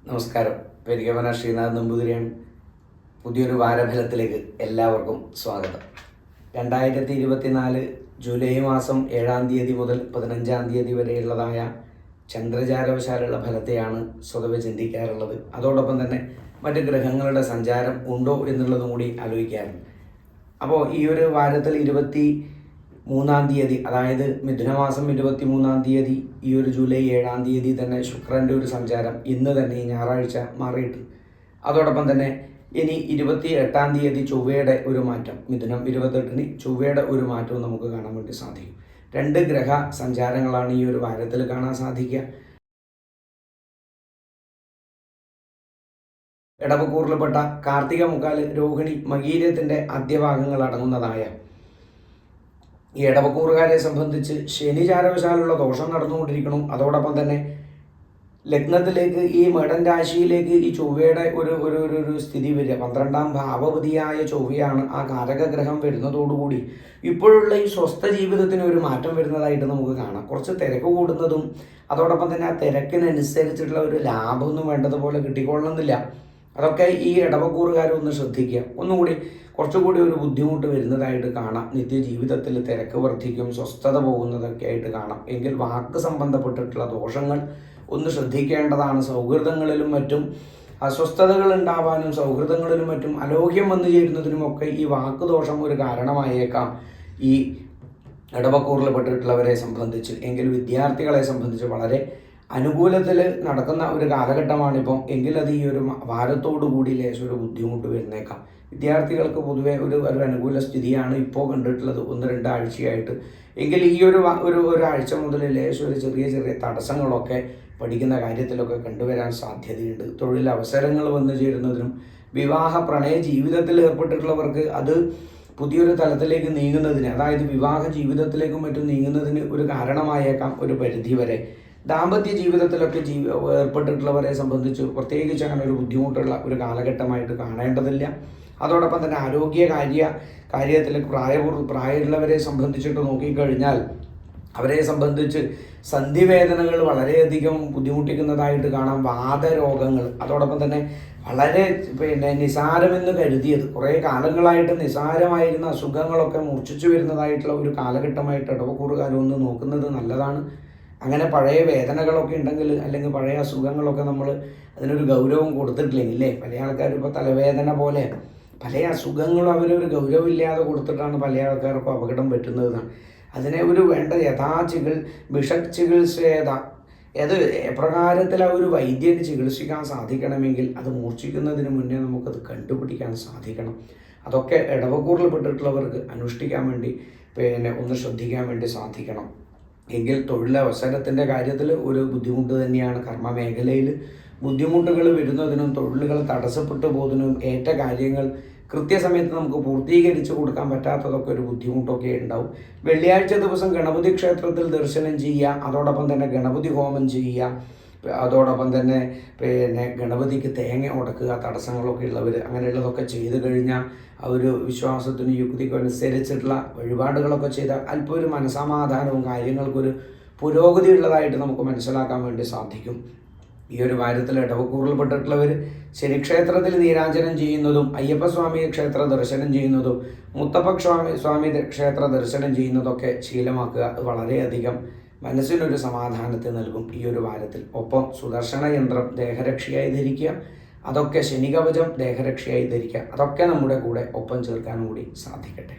നമസ്കാരം. പെരികമന ശ്രീനാഥ് നമ്പൂതിരിയാണ്. പുതിയൊരു വാരഫലത്തിലേക്ക് എല്ലാവർക്കും സ്വാഗതം. 2024 ജൂലൈ മാസം 7-ാം തീയതി മുതൽ 15-ാം തീയതി വരെയുള്ളതായ ചന്ദ്രചാരവശാലുള്ള ഫലത്തെയാണ് സ്വതവേ ചിന്തിക്കാറുള്ളത്. അതോടൊപ്പം തന്നെ മറ്റ് ഗ്രഹങ്ങളുടെ സഞ്ചാരം ഉണ്ടോ എന്നുള്ളതും കൂടി ആലോചിക്കാറുണ്ട്. അപ്പോൾ ഈ ഒരു വാരത്തിൽ 23-ാം തീയതി, അതായത് മിഥുനമാസം 23-ാം തീയതി, ഈ ഒരു ജൂലൈ 7-ാം തീയതി തന്നെ ശുക്രൻ്റെ ഒരു സഞ്ചാരം ഇന്ന് തന്നെ ഈ ഞായറാഴ്ച മാറിയിട്ട്, അതോടൊപ്പം തന്നെ ഇനി 28-ാം തീയതി ചൊവ്വയുടെ ഒരു മാറ്റം, മിഥുനം 28-ന് ചൊവ്വയുടെ ഒരു മാറ്റവും നമുക്ക് കാണാൻ വേണ്ടി സാധിക്കും. 2 ഗ്രഹ സഞ്ചാരങ്ങളാണ് ഈ ഒരു വാരത്തിൽ കാണാൻ സാധിക്കുക. ഇടവക്കൂറിൽപ്പെട്ട കാർത്തിക മുക്കാല്, രോഹിണി, മകീരത്തിൻ്റെ ആദ്യഭാഗങ്ങൾ അടങ്ങുന്നതായ ഈ ഇടവക്കൂറുകാരെ സംബന്ധിച്ച് ശനിചാരവശാലുള്ള ദോഷം നടന്നുകൊണ്ടിരിക്കണം. അതോടൊപ്പം തന്നെ ലഗ്നത്തിലേക്ക്, ഈ മേടൻ രാശിയിലേക്ക് ഈ ചൊവ്വയുടെ ഒരു സ്ഥിതി വരിക, 12-ാം ഭാവപതിയായ ചൊവ്വയാണ് ആ കാരകഗ്രഹം വരുന്നതോടുകൂടി ഇപ്പോഴുള്ള ഈ സ്വസ്ഥ ജീവിതത്തിന് ഒരു മാറ്റം വരുന്നതായിട്ട് നമുക്ക് കാണാം. കുറച്ച് തിരക്ക് കൂടുന്നതും, അതോടൊപ്പം തന്നെ ആ തിരക്കിനനുസരിച്ചിട്ടുള്ള ഒരു ലാഭമൊന്നും വേണ്ടതുപോലെ കിട്ടിക്കൊള്ളണമെന്നില്ല. അതൊക്കെ ഈ ഇടവക്കൂറുകാരൊന്ന് ശ്രദ്ധിക്കുക. ഒന്നുകൂടി കുറച്ചുകൂടി ഒരു ബുദ്ധിമുട്ട് വരുന്നതായിട്ട് കാണാം. നിത്യജീവിതത്തിൽ തിരക്ക് വർദ്ധിക്കും, സ്വസ്ഥത പോകുന്നതൊക്കെ ആയിട്ട് കാണാം. എങ്കിൽ വാക്ക് സംബന്ധപ്പെട്ടിട്ടുള്ള ദോഷങ്ങൾ ഒന്ന് ശ്രദ്ധിക്കേണ്ടതാണ്. സൗഹൃദങ്ങളിലും മറ്റും അസ്വസ്ഥതകൾ ഉണ്ടാവാനും സൗഹൃദങ്ങളിലും മറ്റും അലോഹ്യം വന്നു ചേരുന്നതിനുമൊക്കെ ഈ വാക്കുദോഷം ഒരു കാരണമായേക്കാം ഈ ഇടവക്കൂറിൽപ്പെട്ടിട്ടുള്ളവരെ സംബന്ധിച്ച്. എങ്കിൽ വിദ്യാർത്ഥികളെ സംബന്ധിച്ച് വളരെ അനുകൂലത്തിൽ നടക്കുന്ന ഒരു കാലഘട്ടമാണിപ്പം. എങ്കിലത് ഈ ഒരു വാരത്തോടു കൂടി ലേശം ഒരു ബുദ്ധിമുട്ട് വരുന്നേക്കാം. വിദ്യാർത്ഥികൾക്ക് പൊതുവെ ഒരു അനുകൂല സ്ഥിതിയാണ് ഇപ്പോൾ കണ്ടിട്ടുള്ളത് 1-2 ആഴ്ചയായിട്ട്. എങ്കിൽ ഈ ഒരാഴ്ച മുതൽ ലേശം ഒരു ചെറിയ തടസ്സങ്ങളൊക്കെ പഠിക്കുന്ന കാര്യത്തിലൊക്കെ കണ്ടുവരാൻ സാധ്യതയുണ്ട്. തൊഴിലവസരങ്ങൾ വന്നു ചേരുന്നതിനും വിവാഹ പ്രണയ ജീവിതത്തിൽ ഏർപ്പെട്ടിട്ടുള്ളവർക്ക് അത് പുതിയൊരു തലത്തിലേക്ക് നീങ്ങുന്നതിന്, അതായത് വിവാഹ ജീവിതത്തിലേക്കും മറ്റും നീങ്ങുന്നതിന് ഒരു കാരണമായേക്കാം ഒരു പരിധി വരെ. ദാമ്പത്യ ജീവിതത്തിലൊക്കെ ഏർപ്പെട്ടിട്ടുള്ളവരെ സംബന്ധിച്ച് പ്രത്യേകിച്ച് അങ്ങനെ ഒരു ബുദ്ധിമുട്ടുള്ള ഒരു കാലഘട്ടമായിട്ട് കാണേണ്ടതില്ല. അതോടൊപ്പം തന്നെ ആരോഗ്യ കാര്യത്തിൽ പ്രായമുള്ളവരെ സംബന്ധിച്ചിട്ട് നോക്കിക്കഴിഞ്ഞാൽ അവരെ സംബന്ധിച്ച് സന്ധിവേദനകൾ വളരെയധികം ബുദ്ധിമുട്ടിക്കുന്നതായിട്ട് കാണാം. വാതരോഗങ്ങൾ, അതോടൊപ്പം തന്നെ വളരെ നിസാരമെന്ന് കരുതിയത് കുറേ കാലങ്ങളായിട്ട് നിസാരമായിരുന്ന അസുഖങ്ങളൊക്കെ മൂർച്ഛിച്ചു വരുന്നതായിട്ടുള്ള ഒരു കാലഘട്ടമായിട്ട് ഇടവക്കൂറുകാരൊന്ന് നോക്കുന്നത് നല്ലതാണ്. അങ്ങനെ പഴയ വേദനകളൊക്കെ ഉണ്ടെങ്കിൽ, അല്ലെങ്കിൽ പഴയ അസുഖങ്ങളൊക്കെ നമ്മൾ അതിനൊരു ഗൗരവം കൊടുത്തിട്ടില്ലെങ്കിൽ, പല ആൾക്കാരും ഇപ്പോൾ തലവേദന പോലെ പല അസുഖങ്ങളും അവരൊരു ഗൗരവമില്ലാതെ കൊടുത്തിട്ടാണ് പല ആൾക്കാർക്കും അപകടം പറ്റുന്നതാണ്. അതിനെ ഒരു വേണ്ട ചികിത്സേത അത് എപ്രകാരത്തിൽ ആ ഒരു വൈദ്യന് ചികിത്സിക്കാൻ സാധിക്കണമെങ്കിൽ അത് മൂർച്ഛിക്കുന്നതിന് മുന്നേ നമുക്കത് കണ്ടുപിടിക്കാൻ സാധിക്കണം. അതൊക്കെ ഇടവക്കൂറിൽപ്പെട്ടിട്ടുള്ളവർക്ക് അനുഷ്ഠിക്കാൻ വേണ്ടി ഒന്ന് ശ്രദ്ധിക്കാൻ വേണ്ടി സാധിക്കണം. എങ്കിൽ തൊഴിലവസരത്തിൻ്റെ കാര്യത്തിൽ ഒരു ബുദ്ധിമുട്ട് തന്നെയാണ്. കർമ്മ മേഖലയിൽ ബുദ്ധിമുട്ടുകൾ വരുന്നതിനും തൊഴിലുകൾ തടസ്സപ്പെട്ടു പോകുന്നതിനും ഏറ്റ കാര്യങ്ങൾ കൃത്യസമയത്ത് നമുക്ക് പൂർത്തീകരിച്ച് കൊടുക്കാൻ പറ്റാത്തതൊക്കെ ഒരു ബുദ്ധിമുട്ടൊക്കെ ഉണ്ടാവും. വെള്ളിയാഴ്ച ദിവസം ഗണപതി ക്ഷേത്രത്തിൽ ദർശനം ചെയ്യുക, അതോടൊപ്പം തന്നെ ഗണപതി ഹോമം ചെയ്യുക, അതോടൊപ്പം തന്നെ ഗണപതിക്ക് തേങ്ങ ഉടക്കുക, തടസ്സങ്ങളൊക്കെ ഉള്ളവർ അങ്ങനെയുള്ളതൊക്കെ ചെയ്തു കഴിഞ്ഞാൽ ആ ഒരു വിശ്വാസത്തിനും യുക്തിക്കും അനുസരിച്ചിട്ടുള്ള വഴിപാടുകളൊക്കെ ചെയ്താൽ അല്പം ഒരു മനസമാധാനവും കാര്യങ്ങൾക്കൊരു പുരോഗതി ഉള്ളതായിട്ട് നമുക്ക് മനസ്സിലാക്കാൻ വേണ്ടി സാധിക്കും. ഈ ഒരു വാരത്തിൽ ഇടവക്കൂറിൽപ്പെട്ടിട്ടുള്ളവർ ശനിക്ഷേത്രത്തിൽ നീരാഞ്ജനം ചെയ്യുന്നതും, അയ്യപ്പസ്വാമി ക്ഷേത്ര ദർശനം ചെയ്യുന്നതും, മുത്തപ്പ സ്വാമി ക്ഷേത്ര ദർശനം ചെയ്യുന്നതൊക്കെ ശീലമാക്കുക. അത് വളരെയധികം മനസ്സിനൊരു സമാധാനത്തെ നൽകും ഈ ഒരു വാരത്തിൽ. ഒപ്പം സുദർശന യന്ത്രം ദേഹരക്ഷയായി ധരിക്കുക, അതൊക്കെ ശനികവചം ദേഹരക്ഷയായി ധരിക്കുക, അതൊക്കെ നമ്മുടെ കൂടെ ഒപ്പം ചേർക്കാൻ കൂടി സാധിക്കട്ടെ.